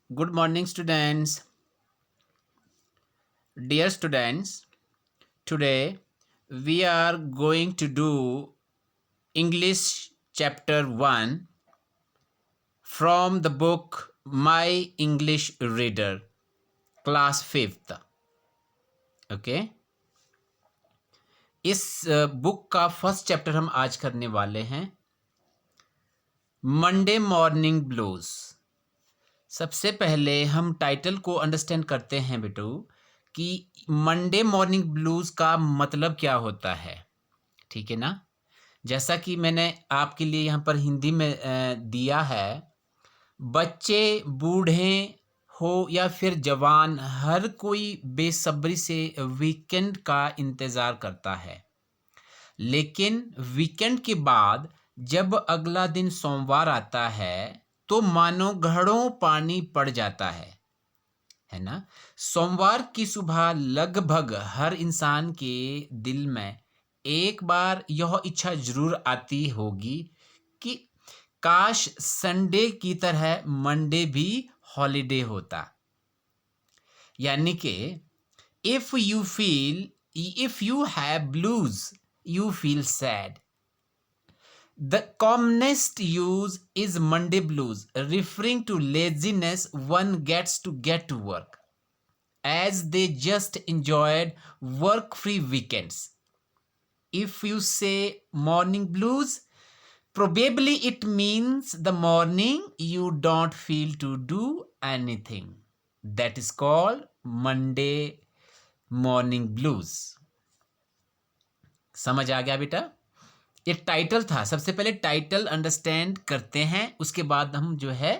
Good morning, students. Dear students, today we are going to do English chapter 1 from the book My English Reader, class 5th. Okay? इस book का first chapter हम आज करने वाले हैं Monday morning blues. सबसे पहले हम टाइटल को अंडरस्टैंड करते हैं बेटू कि मंडे मॉर्निंग ब्लूज का मतलब क्या होता है। ठीक है ना। जैसा कि मैंने आपके लिए यहाँ पर हिंदी में दिया है, बच्चे बूढ़े हो या फिर जवान, हर कोई बेसब्री से वीकेंड का इंतज़ार करता है। लेकिन वीकेंड के बाद जब अगला दिन सोमवार आता है तो मानो घड़ों पानी पड़ जाता है ना। सोमवार की सुबह लगभग हर इंसान के दिल में एक बार यह इच्छा जरूर आती होगी कि काश संडे की तरह मंडे भी हॉलिडे होता। यानी कि if you have blues you feel sad. The commonest use is Monday blues, referring to laziness one gets to work, as they just enjoyed work-free weekends. If you say morning blues, probably it means the morning you don't feel to do anything. That is called Monday morning blues. समझ आ गया बेटा? ये title था। सबसे पहले title understand करते हैं, उसके बाद हम जो है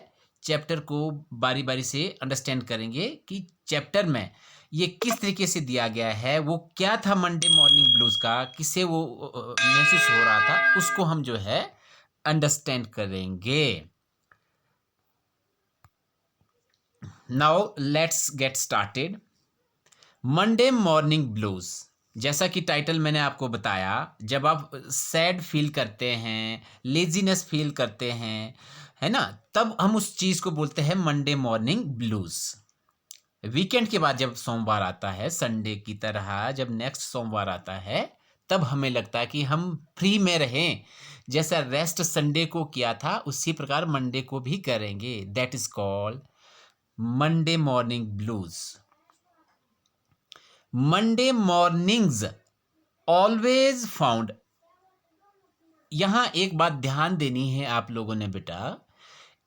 चैप्टर को बारी बारी से अंडरस्टैंड करेंगे कि चैप्टर में ये किस तरीके से दिया गया है, वो क्या था मंडे मॉर्निंग ब्लूज का, किससे वो महसूस हो रहा था, उसको हम जो है अंडरस्टैंड करेंगे। Now let's get started. Monday morning blues, जैसा कि टाइटल मैंने आपको बताया, जब आप सैड फील करते हैं, लेजीनेस फील करते हैं, है ना, तब हम उस चीज़ को बोलते हैं मंडे मॉर्निंग ब्लूज। वीकेंड के बाद जब सोमवार आता है, संडे की तरह जब नेक्स्ट सोमवार आता है, तब हमें लगता है कि हम फ्री में रहें। जैसा रेस्ट संडे को किया था उसी प्रकार मंडे को भी करेंगे। That is called Monday morning blues. Monday mornings always found. यहां एक बात ध्यान देनी है आप लोगों ने बेटा,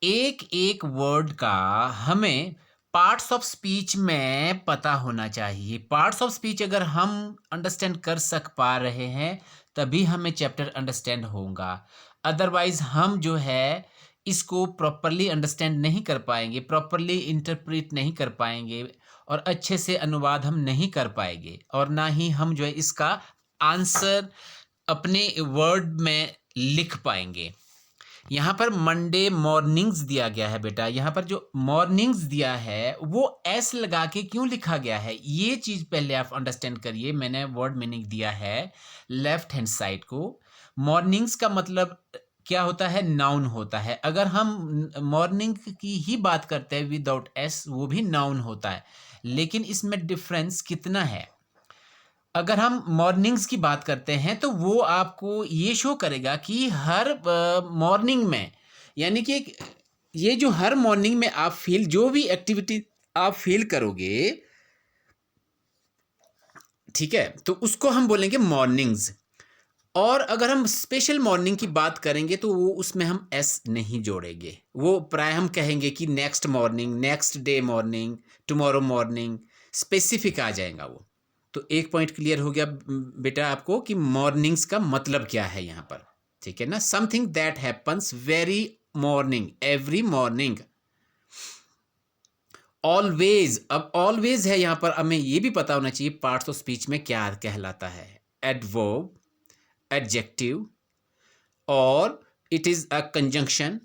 एक एक वर्ड का हमें पार्ट्स ऑफ स्पीच में पता होना चाहिए। पार्ट्स ऑफ स्पीच अगर हम अंडरस्टैंड कर सक पा रहे हैं तभी हमें चैप्टर अंडरस्टैंड होगा। अदरवाइज हम जो है इसको प्रॉपरली अंडरस्टैंड नहीं कर पाएंगे, प्रॉपरली इंटरप्रेट नहीं कर पाएंगे और अच्छे से अनुवाद हम नहीं कर पाएंगे, और ना ही हम जो है इसका आंसर अपने वर्ड में लिख पाएंगे। यहाँ पर मंडे मॉर्निंग्स दिया गया है बेटा। यहाँ पर जो मॉर्निंग्स दिया है वो एस लगा के क्यों लिखा गया है, ये चीज़ पहले आप अंडरस्टैंड करिए। मैंने वर्ड मीनिंग दिया है लेफ्ट हैंड साइड को। मॉर्निंग्स का मतलब क्या होता है, नाउन होता है। अगर हम मॉर्निंग की ही बात करते हैं विदाउट एस, वो भी नाउन होता है, लेकिन इसमें डिफरेंस कितना है। अगर हम मॉर्निंग्स की बात करते हैं तो वो आपको ये शो करेगा कि हर मॉर्निंग में, यानी कि ये जो हर मॉर्निंग में आप फील, जो भी एक्टिविटी आप फील करोगे, ठीक है, तो उसको हम बोलेंगे मॉर्निंग्स। और अगर हम स्पेशल मॉर्निंग की बात करेंगे तो वो उसमें हम एस नहीं जोड़ेंगे। वो प्राय हम कहेंगे कि next morning, next day morning, tomorrow morning, specific आ जाएगा वो। तो एक पॉइंट क्लियर हो गया बेटा आपको कि मॉर्निंग्स का मतलब क्या है यहाँ पर। ठीक है ना। Something that happens very morning, every morning. Always, अब ऑलवेज है यहाँ पर, हमें ये भी पता होना चाहिए पार्ट्स ऑफ स्पीच में क्या कहलाता है। एडवर्ब, एडजेक्टिव, और इट इज़ अ कंजंक्शन,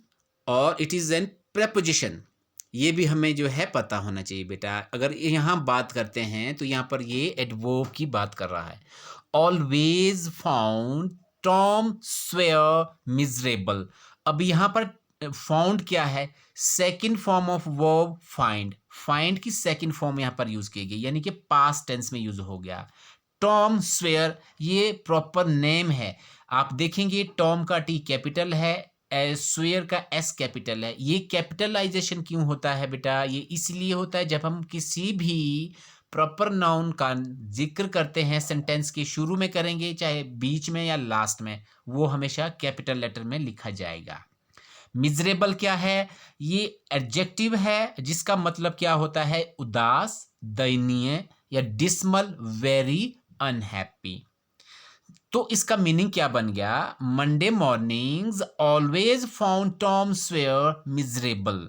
और इट इज़ एन प्रेपोजिशन। ये भी हमें जो है पता होना चाहिए बेटा। अगर यहाँ बात करते हैं तो यहाँ पर ये एडवर्ब की बात कर रहा है। Always found Tom swear miserable. अब यहाँ पर फाउंड क्या है, second form of verb find. Find की सेकंड फॉर्म यहां पर यूज की गई, यानी कि पास्ट टेंस में यूज हो गया। टॉम स्वेयर ये प्रॉपर नेम है। आप देखेंगे टॉम का टी कैपिटल है, स्वेयर का एस कैपिटल है। ये कैपिटलाइजेशन क्यों होता है बेटा, ये इसलिए होता है जब हम किसी भी प्रॉपर नाउन का जिक्र करते हैं सेंटेंस के शुरू में करेंगे, चाहे बीच में या लास्ट में, वो हमेशा कैपिटल लेटर में लिखा जाएगा। मिजरेबल क्या है, ये एडजेक्टिव है जिसका मतलब क्या होता है, उदास, दयनीय या डिसमल, वेरी अनहैप्पी। तो इसका मीनिंग क्या बन गया, Monday mornings always found Tom swear miserable.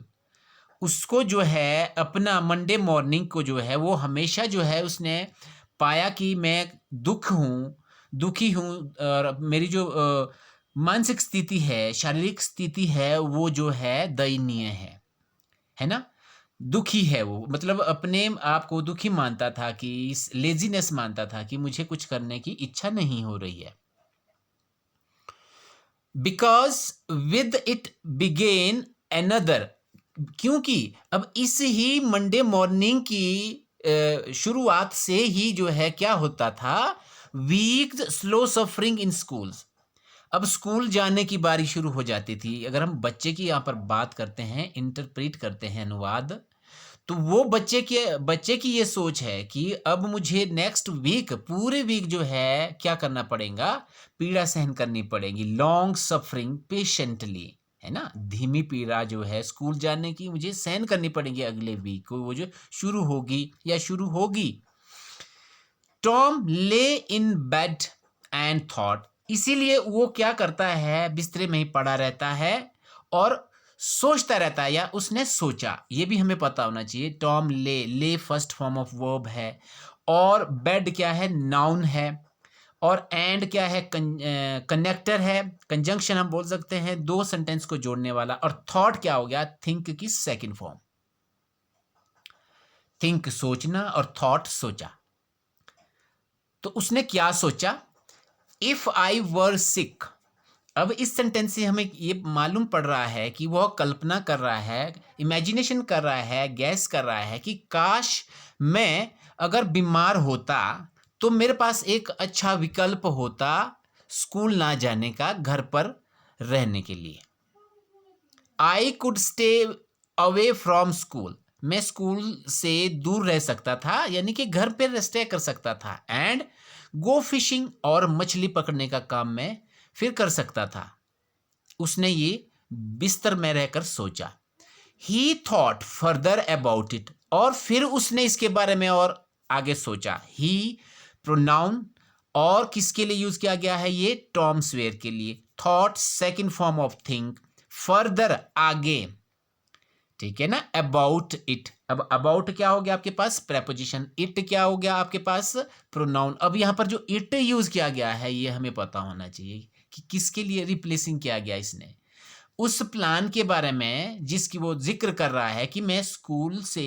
उसको जो है अपना मंडे मॉर्निंग को जो है वो हमेशा जो है उसने पाया कि मैं दुखी हूँ, और मेरी जो मानसिक स्थिति है, शारीरिक स्थिति है, वो जो है दयनीय है ना, दुखी है। वो मतलब अपने आप को दुखी मानता था, कि लेजीनेस मानता था कि मुझे कुछ करने की इच्छा नहीं हो रही है। Because with it began another, क्योंकि अब इस ही मंडे मॉर्निंग की शुरुआत से ही जो है क्या होता था, weak slow suffering in schools. अब स्कूल जाने की बारी शुरू हो जाती थी। अगर हम बच्चे की यहाँ पर बात करते हैं, इंटरप्रेट करते हैं, अनुवाद, तो वो बच्चे की ये सोच है कि अब मुझे नेक्स्ट वीक, पूरे वीक जो है क्या करना पड़ेगा, पीड़ा सहन करनी पड़ेगी। लॉन्ग सफरिंग पेशेंटली, है ना, धीमी पीड़ा जो है स्कूल जाने की मुझे सहन करनी पड़ेगी अगले वीक को, वो जो शुरू होगी या शुरू होगी। टॉम ले इन बेड एंड थॉट, इसीलिए वो क्या करता है, बिस्तरे में ही पड़ा रहता है और सोचता रहता है, या उसने सोचा। ये भी हमें पता होना चाहिए। टॉम ले फर्स्ट फॉर्म ऑफ वर्ब है, और बेड क्या है, नाउन है, और एंड क्या है, कनेक्टर है, कंजंक्शन हम बोल सकते हैं, दो सेंटेंस को जोड़ने वाला। और थॉट क्या हो गया, थिंक की सेकंड फॉर्म। थिंक सोचना और थॉट सोचा। तो उसने क्या सोचा, इफ आई वर सिक। अब इस सेंटेंस से हमें ये मालूम पड़ रहा है कि वह कल्पना कर रहा है, इमेजिनेशन कर रहा है, गैस कर रहा है कि काश मैं अगर बीमार होता तो मेरे पास एक अच्छा विकल्प होता स्कूल ना जाने का, घर पर रहने के लिए। I could stay away from school, मैं स्कूल से दूर रह सकता था, यानी कि घर पर स्टे कर सकता था। एंड गो फिशिंग, और मछली पकड़ने का काम मैं फिर कर सकता था। उसने ये बिस्तर में रहकर सोचा। ही थॉट फर्दर अबाउट इट, और फिर उसने इसके बारे में और आगे सोचा। ही प्रोनाउन और किसके लिए यूज किया गया है, ये टॉम स्वेयर के लिए। Thought second form of think, further आगे, ठीक है ना। अबाउट इट, अब अबाउट क्या हो गया आपके पास, प्रेपोजिशन। इट क्या हो गया आपके पास, प्रोनाउन। अब यहां पर जो इट यूज किया गया है ये हमें पता होना चाहिए कि किसके लिए रिप्लेसिंग किया गया इसने, उस प्लान के बारे में जिसकी वो जिक्र कर रहा है कि मैं स्कूल से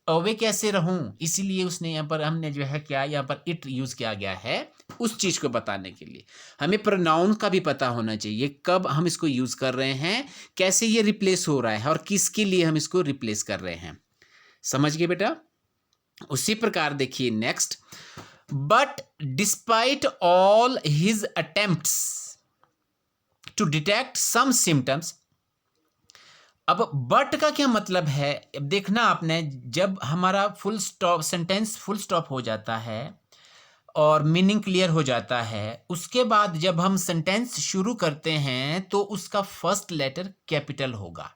अवे कैसे रहूं। इसीलिए उसने यहाँ पर, हमने जो है क्या यहाँ पर इट यूज किया गया है उस चीज को बताने के लिए। हमें प्रोनाउन का भी पता होना चाहिए, कब हम इसको यूज कर रहे हैं, कैसे ये रिप्लेस हो रहा है और किसके लिए हम इसको रिप्लेस कर रहे हैं। समझ गए बेटा। उसी प्रकार देखिए next, but despite all his attempts to detect some symptoms. अब बट का क्या मतलब है, अब देखना आपने, जब हमारा full stop, sentence full stop हो जाता है और मीनिंग क्लियर हो जाता है, उसके बाद जब हम सेंटेंस शुरू करते हैं तो उसका फर्स्ट लेटर कैपिटल होगा।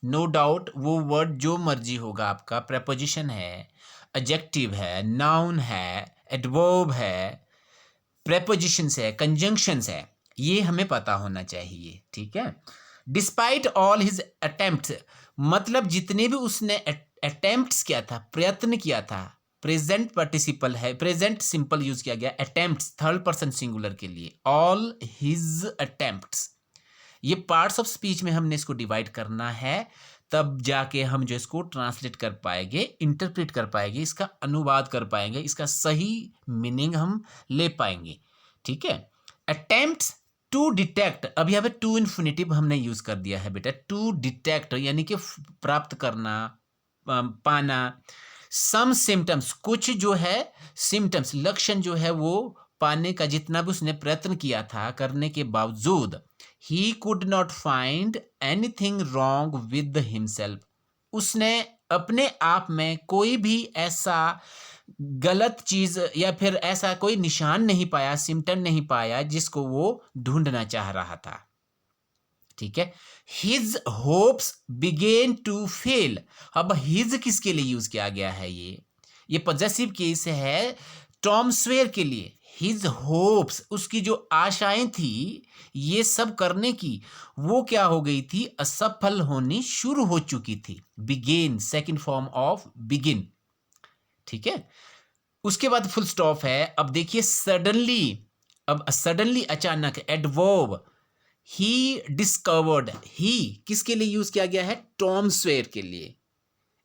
नो डाउट वो वर्ड जो मर्जी होगा आपका, प्रेपोजिशन है, एडजेक्टिव है, नाउन है, एडवर्ब है, प्रेपोजिशंस है, कंजंक्शंस है, ये हमें पता होना चाहिए, ठीक है। डिस्पाइट ऑल हिज अटेम्प्ट्स, मतलब जितने भी उसने अटेम्प्ट्स किया था, प्रयत्न किया था, प्रेजेंट पार्टिसिपल है, प्रेजेंट सिंपल यूज किया गया, अटेम्प्ट्स थर्ड पर्सन सिंगुलर के लिए, ऑल हिज अटेम्प्ट्स। ये पार्ट्स ऑफ स्पीच में हमने इसको डिवाइड करना है, तब जाके हम जो इसको ट्रांसलेट कर पाएंगे, इंटरप्रेट कर पाएंगे, इसका अनुवाद कर पाएंगे, इसका सही मीनिंग हम ले पाएंगे, ठीक है। अटेम्प्ट्स टू डिटेक्ट, अब यहाँ पे टू इन्फिनिटिव हमने यूज कर दिया है बेटा, टू डिटेक्ट यानी कि प्राप्त करना, पाना, सम सिम्टम्स, कुछ जो है सिम्टम्स, लक्षण जो है वो पाने का जितना भी उसने प्रयत्न किया था करने के बावजूद, he could not find anything wrong with himself, उसने अपने आप में कोई भी ऐसा गलत चीज या फिर ऐसा कोई निशान नहीं पाया, सिम्टम नहीं पाया जिसको वो ढूंढना चाह रहा था। ठीक है, his hopes began to fail. अब हिज किसके लिए यूज किया गया है? ये पॉजेसिव केस है टॉम स्वेयर के लिए। हिज होप्स, उसकी जो आशाएं थी ये सब करने की, वो क्या हो गई थी? असफल होनी शुरू हो चुकी थी। Began, second form of begin. ठीक है, उसके बाद फुल स्टॉप है। अब देखिए सडनली, अब सडनली अचानक, एडवर्ब, ही डिस्कवर्ड, ही किसके लिए यूज किया गया है? टॉम स्वेयर के लिए।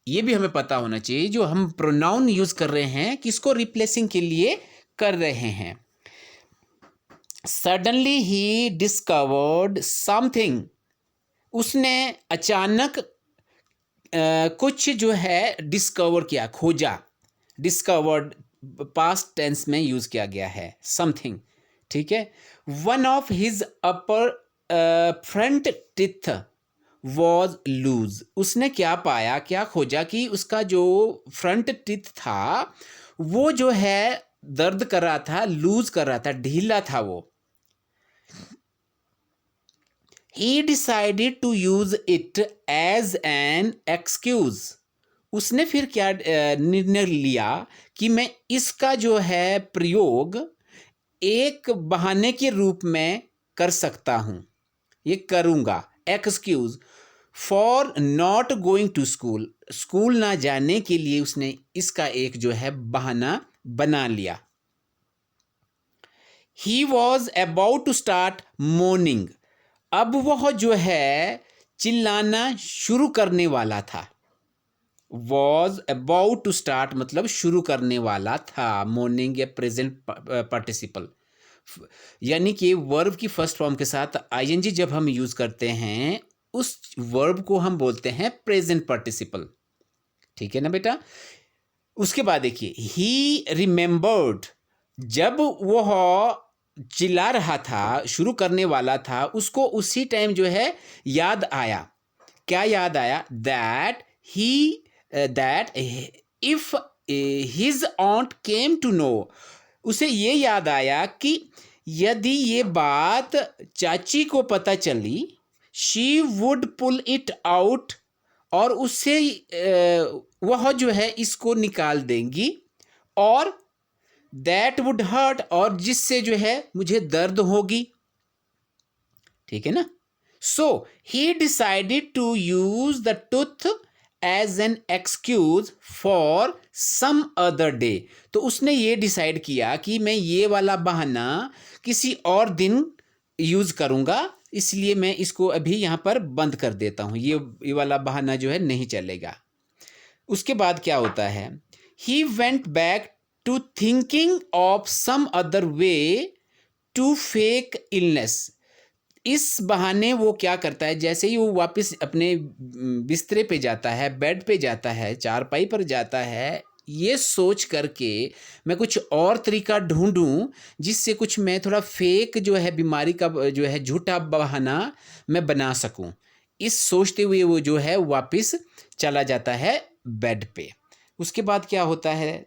ये भी हमें पता होना चाहिए जो हम प्रोनाउन यूज कर रहे हैं किसको रिप्लेसिंग के लिए कर रहे हैं। सडनली ही डिस्कवर्ड समथिंग, उसने अचानक कुछ जो है डिस्कवर किया, खोजा। डिस्कवर्ड पास्ट टेंस में यूज किया गया है, समथिंग। ठीक है, one of his upper front teeth was loose, उसने क्या पाया, क्या खोजा कि उसका जो फ्रंट टीथ था वो जो है दर्द कर रहा था, लूज कर रहा था, ढीला था वो। He decided to use it as an excuse, उसने फिर क्या निर्णय लिया कि मैं इसका जो है प्रयोग एक बहाने के रूप में कर सकता हूं, ये करूंगा। Excuse for not going to school, school ना जाने के लिए उसने इसका एक जो है बहाना बना लिया। He was about to start morning, अब वह जो है चिल्लाना शुरू करने वाला था। वॉज अबाउट टू स्टार्ट मतलब शुरू करने वाला था। मॉर्निंग या प्रेजेंट पार्टिसिपल, यानी कि वर्ब की फर्स्ट फॉर्म के साथ आईएनजी जब हम यूज करते हैं उस वर्ब को हम बोलते हैं प्रेजेंट पार्टिसिपल। ठीक है ना बेटा। उसके बाद देखिए, ही रिमेंबर्ड, जब वह चिल्ला रहा था, शुरू करने वाला था, उसको उसी टाइम जो है याद आया। क्या याद आया? That if his aunt came to know, उसे ये याद आया कि यदि ये बात चाची को पता चली, she would pull it out, और उससे वह जो है इसको निकाल देंगी, और दैट वुड हर्ट, और जिससे जो है मुझे दर्द होगी। ठीक है ना। So he decided to use the tooth as an excuse for some other day, तो उसने ये डिसाइड किया कि मैं ये वाला बहाना किसी और दिन यूज करूंगा, इसलिए मैं इसको अभी यहां पर बंद कर देता हूं, ये वाला बहाना जो है नहीं चलेगा। उसके बाद क्या होता है? He went back to thinking of some other way to fake illness, इस बहाने वो क्या करता है, जैसे ही वो वापस अपने बिस्तरे पे जाता है, बेड पे जाता है, चारपाई पर जाता है, ये सोच करके मैं कुछ और तरीका ढूंढूं जिससे कुछ मैं थोड़ा फेक जो है बीमारी का जो है झूठा बहाना मैं बना सकूं, इस सोचते हुए वो जो है वापस चला जाता है बेड पे। उसके बाद क्या होता है?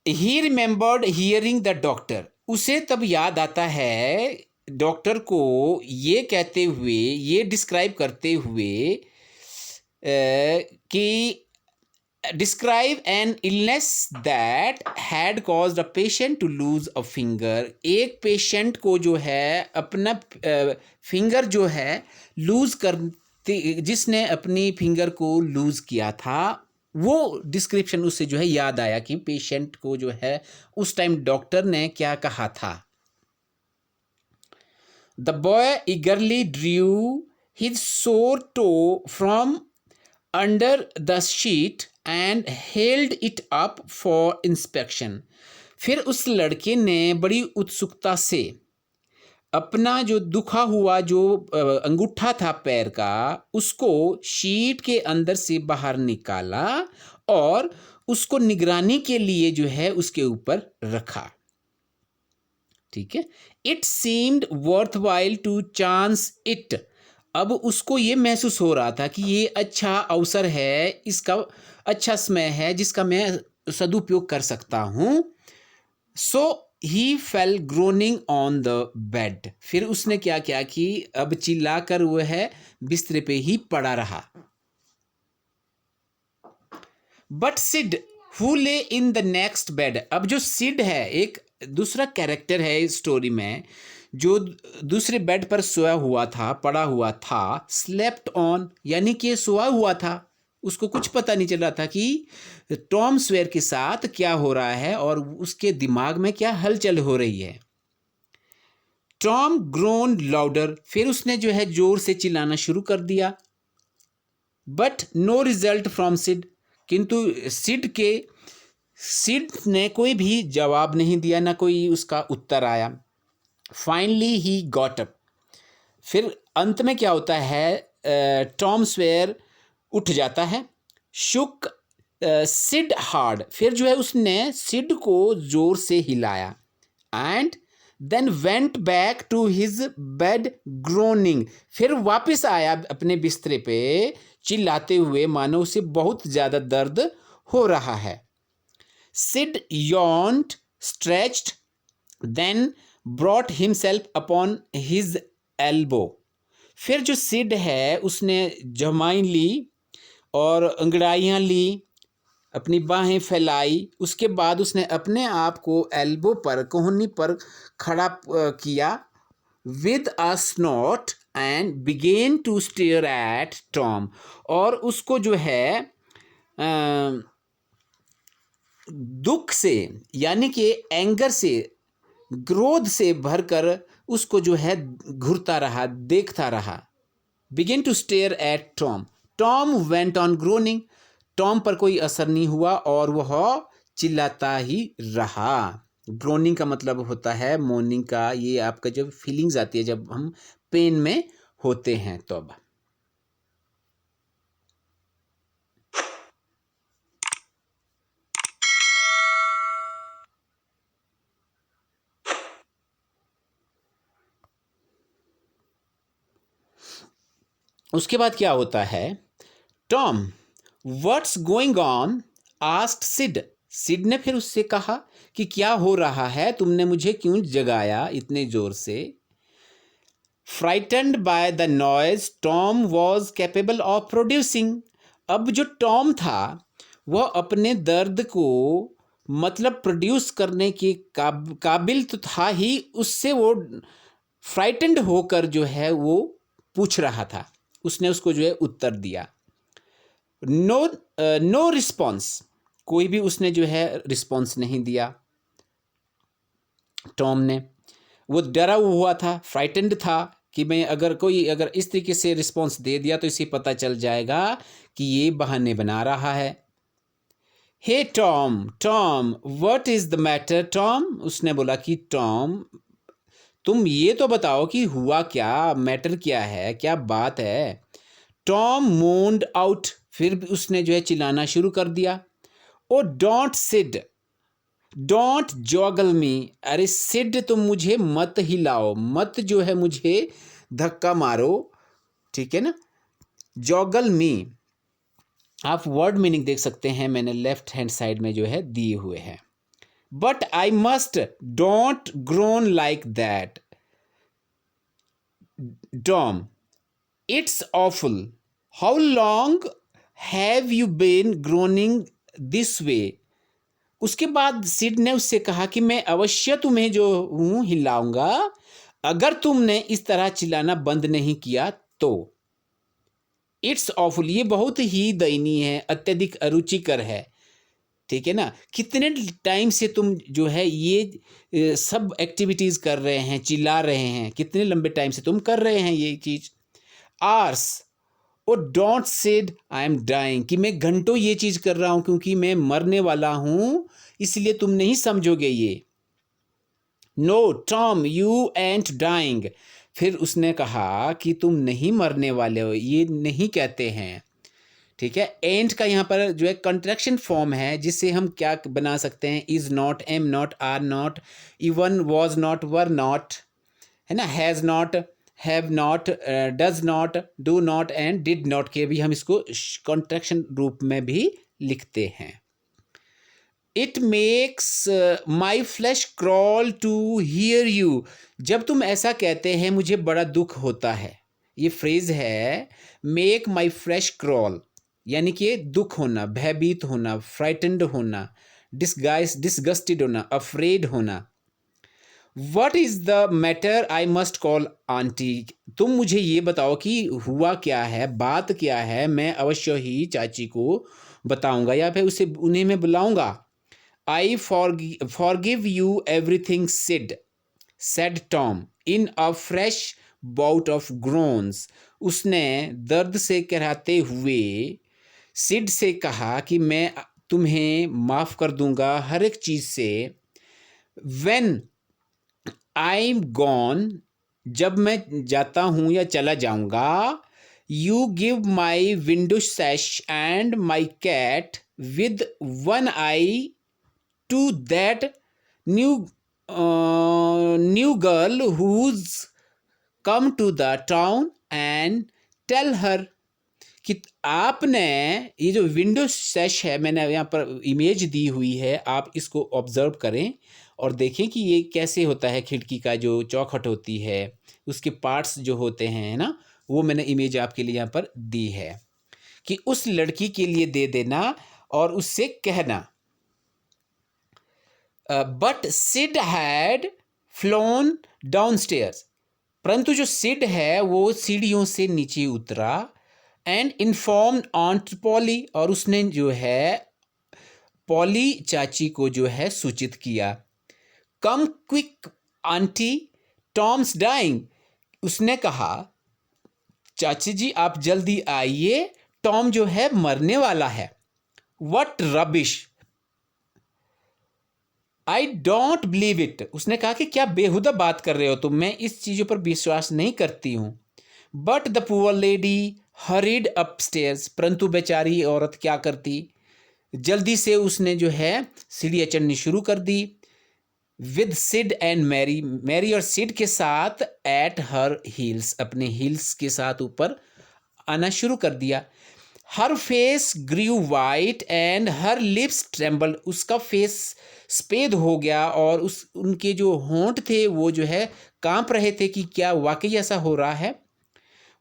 ही रिमेंबर्ड हियरिंग द डॉक्टर, उसे तब याद आता है डॉक्टर को ये कहते हुए, ये डिस्क्राइब करते हुए कि describe an illness that had caused a patient to lose a finger, एक पेशेंट को जो है अपना फिंगर जो है लूज करते, जिसने अपनी फिंगर को लूज किया था, वो डिस्क्रिप्शन उससे जो है याद आया कि पेशेंट को जो है उस टाइम डॉक्टर ने क्या कहा था। The boy eagerly drew his sore toe from under the sheet and held it up for inspection, फिर उस लड़के ने बड़ी उत्सुकता से अपना जो दुखा हुआ जो अंगूठा था पैर का, उसको शीट के अंदर से बाहर निकाला और उसको निगरानी के लिए जो है उसके ऊपर रखा। ठीक है। It seemed worth while to chance it. अब उसको ये महसूस हो रहा था कि ये अच्छा अवसर है, इसका अच्छा समय है जिसका मैं सदुपयोग कर सकता हूं। So he fell groaning on the bed. फिर उसने क्या किया कि अब चिल्लाकर वो है बिस्तर पे ही पड़ा रहा। बट सिड हु ले इन द नेक्स्ट बेड। अब जो सिड है एक दूसरा कैरेक्टर है इस स्टोरी में, जो दूसरे बेड पर सोया हुआ था, पड़ा हुआ था, स्लेप्ट ऑन, यानी कि सोया हुआ था, उसको कुछ पता नहीं चल रहा था कि टॉम स्वेयर के साथ क्या हो रहा है और उसके दिमाग में क्या हलचल हो रही है। Tom grown louder. फिर उसने जो है जोर से चिल्लाना शुरू कर दिया। But no result from Sid. किंतु सिड ने कोई भी जवाब नहीं दिया, ना कोई उसका उत्तर आया। Finally he got up. फिर अंत में क्या होता है, टॉम स्वेयर उठ जाता है। Shook Sid hard. फिर जो है उसने सिड को जोर से हिलाया। And then went back to his bed groaning. फिर वापस आया अपने बिस्तरे पे चिल्लाते हुए, मानो उसे बहुत ज़्यादा दर्द हो रहा है। Sid yawned, stretched, then brought himself upon his elbow। फिर जो सिड है उसने जमाइन ली और अंगड़ाइयाँ ली, अपनी बाहें फैलाई। उसके बाद उसने अपने आप को एल्बो पर, कोहनी पर खड़ा किया। With a snort and began to stare at Tom. और उसको जो है दुख से, यानी कि एंगर से, क्रोध से भरकर उसको जो है घूरता रहा, देखता रहा। Begin to stare at Tom. Tom went on groaning. Tom पर कोई असर नहीं हुआ और वह चिल्लाता ही रहा। ग्रोनिंग का मतलब होता है मोर्निंग का, ये आपका जब फीलिंग्स आती है जब हम पेन में होते हैं तब। उसके बाद क्या होता है, Tom what's going on asked Sid. Sid ने फिर उससे कहा कि क्या हो रहा है, तुमने मुझे क्यों जगाया इतने जोर से। Frightened by the noise Tom was capable of producing. अब जो टॉम था वह अपने दर्द को मतलब प्रोड्यूस करने के काबिल तो था ही, उससे वो फ्राइटेंड होकर जो है वो पूछ रहा था। उसने उसको जो है उत्तर दिया। No response. कोई भी उसने जो है रिस्पॉन्स नहीं दिया टॉम ने। वो डरा हुआ था, फ्राइटेंड था कि मैं अगर इस तरीके से रिस्पॉन्स दे दिया तो इसे पता चल जाएगा कि ये बहाने बना रहा है। Hey Tom, Tom what is the matter Tom. उसने बोला कि टॉम तुम ये तो बताओ कि हुआ क्या, मैटर क्या है, क्या बात है। Tom moaned out. फिर भी उसने जो है चिल्लाना शुरू कर दिया। Oh don't Sid, don't juggle मी। अरे सिड तुम मुझे मत हिलाओ, मत जो है मुझे धक्का मारो, ठीक है ना। जॉगल मी, आप वर्ड मीनिंग देख सकते हैं, मैंने लेफ्ट हैंड साइड में जो है दिए हुए हैं। But I must, don't groan like that Tom, it's awful. How long have you been groaning this way. उसके बाद सिड ने उससे कहा कि मैं अवश्य तुम्हें जो हूं हिलाऊंगा अगर तुमने इस तरह चिल्लाना बंद नहीं किया तो। इट्स ऑफुल, ये बहुत ही दयनीय है, अत्यधिक अरुचिकर है, ठीक है ना। कितने टाइम से तुम जो है ये सब एक्टिविटीज कर रहे हैं, चिल्ला रहे हैं, कितने लंबे टाइम से तुम कर रहे हैं ये चीज। Ours oh don't said I am dying, कि मैं घंटों ये चीज कर रहा हूं क्योंकि मैं मरने वाला हूं, इसलिए तुम नहीं समझोगे ये। No Tom you ain't dying, फिर उसने कहा कि तुम नहीं मरने वाले हो, ये नहीं कहते हैं। ठीक है, एंड का यहाँ पर जो है कंट्रैक्शन फॉर्म है, जिससे हम क्या बना सकते हैं, is not, am not, are not, even was not, were not, है ना, has not, have not, does not, do not and did not के भी हम इसको कंट्रैक्शन रूप में भी लिखते हैं। It makes my flesh crawl to hear you, जब तुम ऐसा कहते हैं मुझे बड़ा दुख होता है। ये फ्रेज है मेक माई फ्लैश क्रॉल, यानी कि दुख होना, भयभीत होना, फ्राइटेंड होना, डिसगस्टेड होना, अफ्रेड होना। What is the matter, I must call aunty, तुम मुझे ये बताओ कि हुआ क्या है, बात क्या है, मैं अवश्य ही चाची को बताऊंगा या फिर उसे उन्हें मैं बुलाऊंगा। I forgive you everything Sid, said Tom in a fresh bout of groans, उसने दर्द से कराते हुए सिड से कहा कि मैं तुम्हें माफ़ कर दूंगा हर एक चीज़ से। वेन आई एम गॉन, जब मैं जाता हूँ या चला जाऊँगा, you give my window sash and my cat with one eye to that new new girl who's come to the town and tell her, कि आपने ये जो विंडो सेश है, मैंने यहाँ पर इमेज दी हुई है, आप इसको ऑब्जर्व करें और देखें कि ये कैसे होता है। खिड़की का जो चौखट होती है, उसके पार्ट्स जो होते हैं ना, वो मैंने इमेज आपके लिए यहाँ पर दी है कि उस लड़की के लिए दे देना और उससे कहना। But Sid had flown downstairs, परंतु जो सिड है वो सीढ़ियों से नीचे उतरा। एंड इन्फॉर्म्ड ऑन्ट पॉली, और उसने जो है पॉली चाची को जो है सूचित किया। कम क्विक आंटी, टॉम्स डाइंग, उसने कहा चाची जी आप जल्दी आइए, टॉम जो है मरने वाला है। What rubbish, I don't believe it, उसने कहा कि क्या बेहुदा बात कर रहे हो तुम, मैं इस चीज़ों पर विश्वास नहीं करती हूँ। But the poor lady hurried upstairs, परंतु बेचारी औरत क्या करती, जल्दी से उसने जो है सीढ़ियाँ चढ़नी शुरू कर दी। With Sid and Mary, Mary और सिड के साथ, एट हर हील्स, अपने हील्स के साथ ऊपर आना शुरू कर दिया। Her face grew white and her lips tremble, उसका फेस सफ़ेद हो गया और उस उनके जो होंठ थे वो जो है कांप रहे थे कि क्या वाकई ऐसा हो रहा है।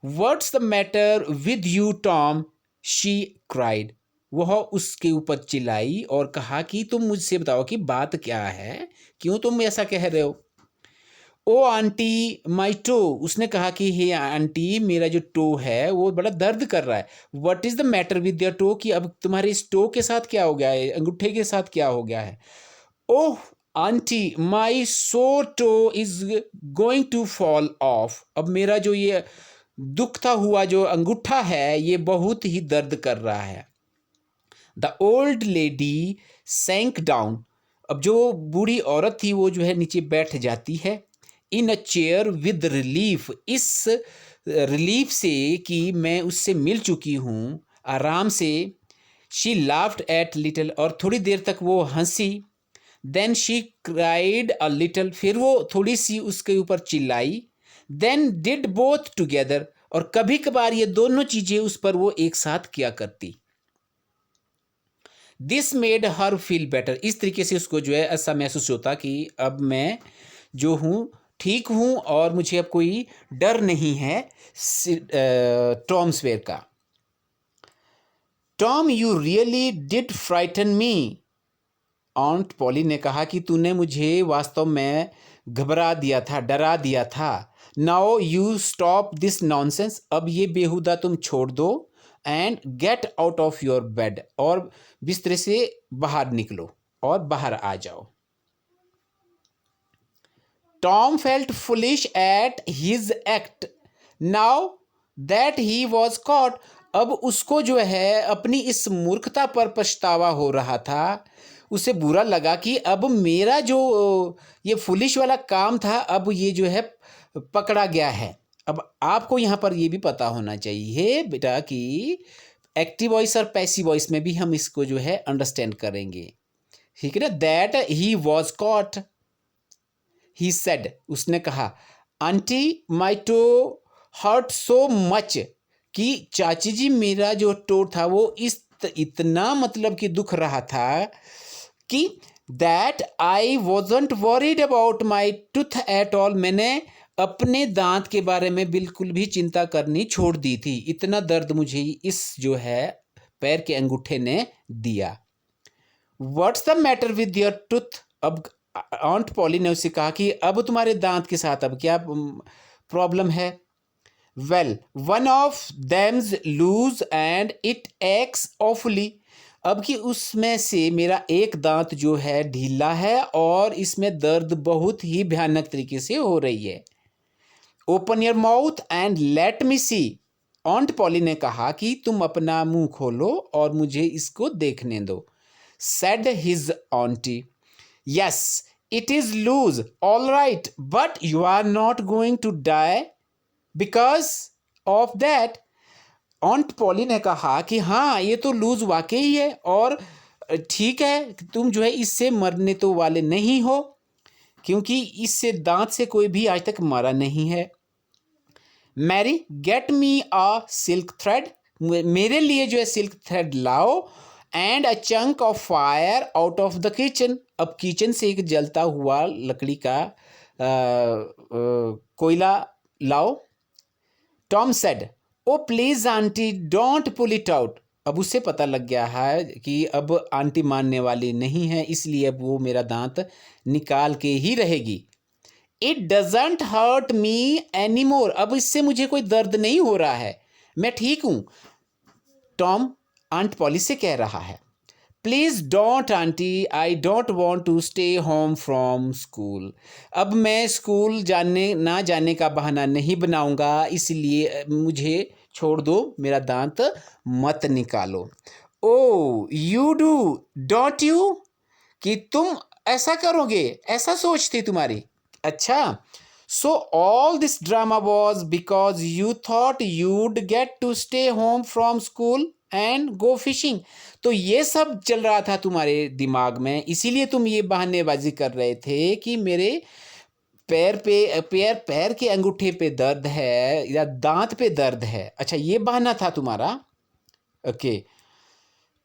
What's the matter with you Tom, she cried, वह उसके ऊपर चिल्लाई और कहा कि तुम मुझसे बताओ कि बात क्या है, क्यों तुम ऐसा कह रहे हो। ओ आंटी माई टो, उसने कहा कि हे आंटी मेरा जो टो है वो बड़ा दर्द कर रहा है। What is the matter with your toe, कि अब तुम्हारे इस टो के साथ क्या हो गया है, अंगूठे के साथ क्या हो गया है। Oh auntie my sore toe is going to fall off, अब मेरा जो ये दुखता हुआ जो अंगूठा है ये बहुत ही दर्द कर रहा है। द ओल्ड लेडी सैंक डाउन, अब जो बूढ़ी औरत थी वो जो है नीचे बैठ जाती है। इन अ चेयर विद रिलीफ, इस रिलीफ से कि मैं उससे मिल चुकी हूँ, आराम से। शी लाफ्ड एट लिटिल, और थोड़ी देर तक वो हंसी। Then she cried a little, फिर वो थोड़ी सी उसके ऊपर चिल्लाई। देन डिड बोथ टुगेदर, और कभी कभार ये दोनों चीजें उस पर वो एक साथ किया करती। This made her feel better, इस तरीके से उसको जो है ऐसा महसूस होता कि अब मैं जो हूँ ठीक हूँ और मुझे अब कोई डर नहीं है टॉम स्वेयर का। Tom you really did frighten me, ऑन्ट poly ने कहा कि तूने मुझे वास्तव में घबरा दिया था, डरा दिया था। Now you stop this nonsense, अब ये बेहुदा तुम छोड़ दो। And get out of your bed, और बिस्तर से बाहर निकलो और बाहर आ जाओ। Tom felt foolish at his act, now that he was cot. अब उसको जो है अपनी इस मूर्खता पर पछतावा हो रहा था। उसे बुरा लगा कि अब मेरा जो ये फुलिश वाला काम था, अब ये जो है पकड़ा गया है। अब आपको यहाँ पर ये भी पता होना चाहिए बेटा कि एक्टिव वॉइस और पैसिव वॉइस में भी हम इसको जो है अंडरस्टैंड करेंगे। ठीक है ना। That he was caught, he said, उसने कहा, aunty my toe hurt so much, कि चाची जी मेरा जो टो था वो इतना मतलब कि दुख रहा था कि that I wasn't worried about my tooth at all, मैंने अपने दांत के बारे में बिल्कुल भी चिंता करनी छोड़ दी थी। इतना दर्द मुझे इस जो है पैर के अंगूठे ने दिया। What's the matter with your tooth, अब आंट पॉली ने उससे कहा कि अब तुम्हारे दांत के साथ अब क्या प्रॉब्लम है। Well one of them's loose and it aches awfully, अब कि उसमें से मेरा एक दांत जो है ढीला है और इसमें दर्द बहुत ही भयानक तरीके से हो रही है। Open your mouth and let me see, aunt Polly ने कहा कि तुम अपना मुंह खोलो और मुझे इसको देखने दो। said his auntie. Yes, it is loose, all right, but you are not going to die because of that. ऑन्ट poly ने कहा कि हाँ ये तो लूज वाकई है और ठीक है, तुम जो है इससे मरने तो वाले नहीं हो, क्योंकि इससे दांत से कोई भी आज तक मरा नहीं है। Mary get me a silk thread, मेरे लिए जो है सिल्क थ्रेड लाओ, and a chunk of fire out of the kitchen, अब किचन से एक जलता हुआ लकड़ी का कोयला लाओ। Tom said, oh please aunty don't pull it out, अब उसे पता लग गया है कि अब आंटी मानने वाली नहीं है, इसलिए अब वो मेरा दांत निकाल के ही रहेगी। It doesn't hurt me any more, अब इससे मुझे कोई दर्द नहीं हो रहा है, मैं ठीक हूं। टॉम आंट पॉली से कह रहा है, please don't aunty, I don't want to stay home from school, अब मैं स्कूल ना जाने का बहाना नहीं बनाऊंगा, इसलिए मुझे छोड़ दो, मेरा दांत मत निकालो। Oh you do don't you, कि तुम ऐसा करोगे, ऐसा सोच थी तुम्हारी, अच्छा। So all this drama was because you thought you'd get to stay home from school and go fishing, तो ये सब चल रहा था तुम्हारे दिमाग में, इसीलिए तुम ये बहानेबाजी कर रहे थे कि मेरे पैर के अंगूठे पे दर्द है या दांत पे दर्द है, अच्छा ये बहाना था तुम्हारा। Okay.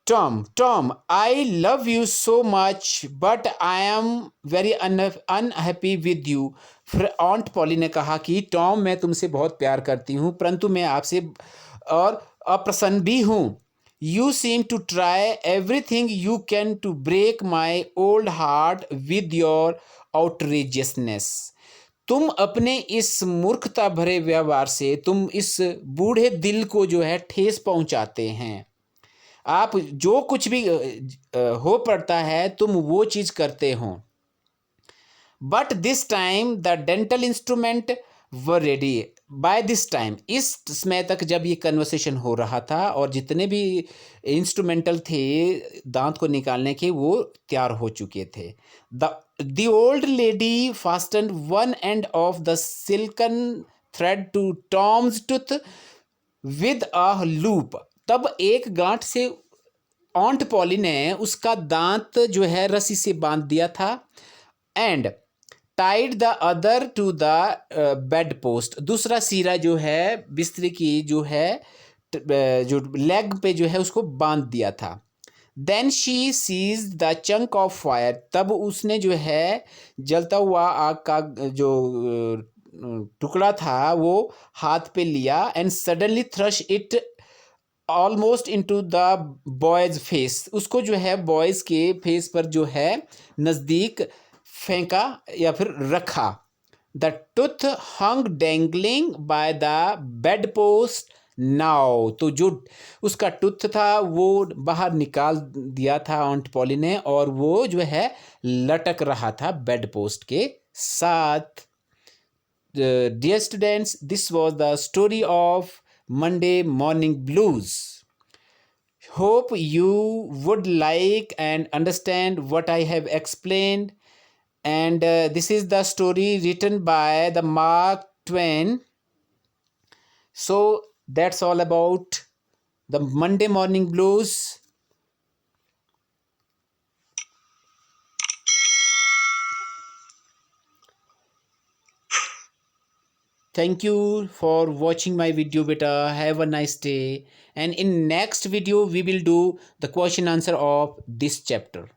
Tom I love you so much but I am very unhappy with you, फिर आंट पॉली ने कहा कि टॉम मैं तुमसे बहुत प्यार करती हूँ, परंतु मैं आपसे और अप्रसन्न भी हूँ। You seem to try everything you can to break my old heart with your outrageousness, तुम अपने इस मूर्खता भरे व्यवहार से तुम इस बूढ़े दिल को जो है ठेस पहुंचाते हैं। आप जो कुछ भी हो पड़ता है तुम वो चीज करते हो। But this time the dental instrument were ready by this time, इस समय तक जब ये कन्वर्सेशन हो रहा था और जितने भी इंस्ट्रूमेंटल थे दांत को निकालने के वो तैयार हो चुके थे। The old lady fasten one end of the silken thread to Tom's tooth with a loop, तब एक गांठ से ऑन्ट पॉली ने उसका दांत जो है रस्सी से बांध दिया था। And tied the other to the bed post, दूसरा सिरा जो है बिस्तर की जो है जो लेग पे जो है उसको बांध दिया था। Then she seize the chunk of fire, तब उसने जो है जलता हुआ आग का जो टुकड़ा था वो हाथ पे लिया, and suddenly thrust it almost into the boys face, उसको जो है बॉयज के फेस पर जो है नज़दीक फेंका या फिर रखा। The tooth hung dangling by the bed post now, तो जो उसका टूथ था वो बाहर निकाल दिया था ऑन्ट पॉली ने और वो जो है लटक रहा था बेड पोस्ट के साथ। Dear students, this was the story of Monday Morning Blues. Hope you would like and understand what I have explained. And this is the story written by the Mark Twain. So that's all about the Monday Morning Blues. Thank you for watching my video, beta. Have a nice day. And in next video, we will do the question answer of this chapter.